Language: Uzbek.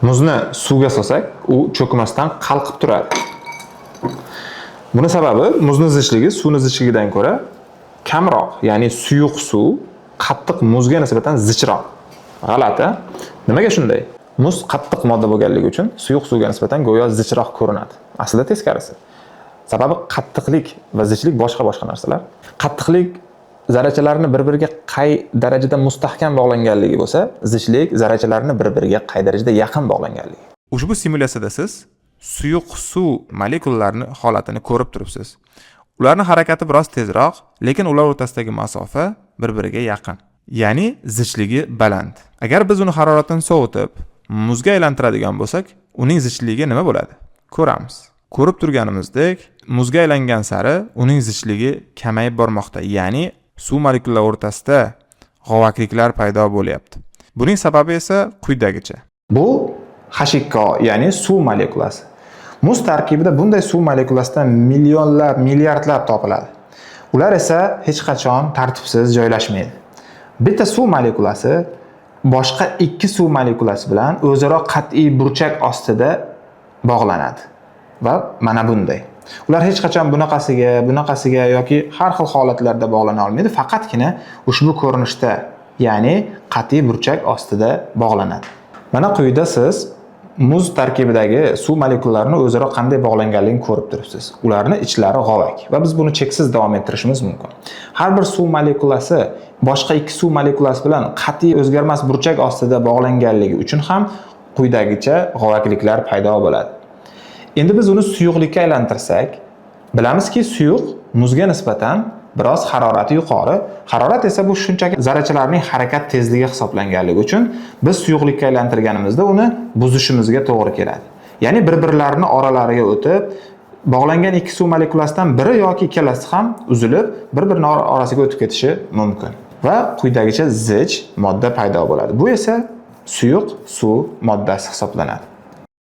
Muzni suvga solsak, u cho'kmasdan qalqib turadi. Buni sababi muzni zichligi suvni zichligidan ko'ra kamroq, ya'ni suyuq suv qattiq muzga nisbatan zichroq. G'alati. Nimaga shunday? Muz qattiq modda bo'lganligi uchun suyuq suvga nisbatan go'yo zichroq ko'rinadi. Aslida teskarisi. Sababi qattiqlik va zichlik boshqa narsalar. Qattiqlik zarrachalarini bir-biriga qay darajada mustahkam bog'langanligi bo'lsa, zichlik zarrachalarini bir-biriga qay darajada yaqin bog'langanligi. Ushbu simulyatsiyada siz suyuq suv molekullarining holatini ko'rib turibsiz. Ularning harakati biroz tezroq, lekin ular o'rtasidagi masofa bir-biriga yaqin. Ya'ni zichligi baland. Agar biz uni haroratini sovutib, muzga aylantiradigan bo'lsak, uning zichligi nima bo'ladi? Ko'ramiz. Ko'rib turganimizdek, muzga aylangan sari uning zichligi kamayib bormoqda. Ya'ni suv molekulalari o'rtasida g'ovakliklar paydo bo'lyapti. Buning sababi esa quyidagicha. Bu H2O, ya'ni suv molekulasi. Muz tarkibida bunday suv molekulasidan millionlab, milliardlab topiladi. Ular esa hech qachon tartibsiz joylashmaydi. Bitta suv molekulasi boshqa ikki suv molekulasi bilan o'zaro qat'iy burchak ostida bog'lanadi. Va mana bunday. Ular hech qachon bunaqasiga yoki har xil holatlarda bog'lana olmaydi, faqatgina ushbu ko'rinishda, ya'ni qat'iy burchak ostida bog'lanadi. Mana quyida siz muz tarkibidagi suv molekullarini o'zaro qanday bog'langanligini ko'rib turibsiz. Ularning ichlari g'ovak va biz buni cheksiz davom ettirishimiz mumkin. Har bir suv molekulasi boshqa ikki suv molekulasi bilan qat'iy o'zgarmas burchak ostida bog'langanligi uchun ham quyidagicha g'ovakliklar paydo bo'ladi. Endi biz uni suyuqlikka aylantirsak, bilamizki suyuq muzga nisbatan biroz harorati yuqori. Harorat esa bu shunchaki zarrachalarning harakat tezligi hisoblanganligi uchun biz suyuqlikka aylantirganimizda uni buzishimizga to'g'ri keladi. Ya'ni bir-birlarining oralariga o'tib, bog'langan ikki suv molekulasidan biri yoki ikkalasi ham uzilib, bir-birining orasiga o'tib ketishi mumkin. Va quyidagicha zich modda paydo bo'ladi. Bu esa suyuq suv moddasi hisoblanadi.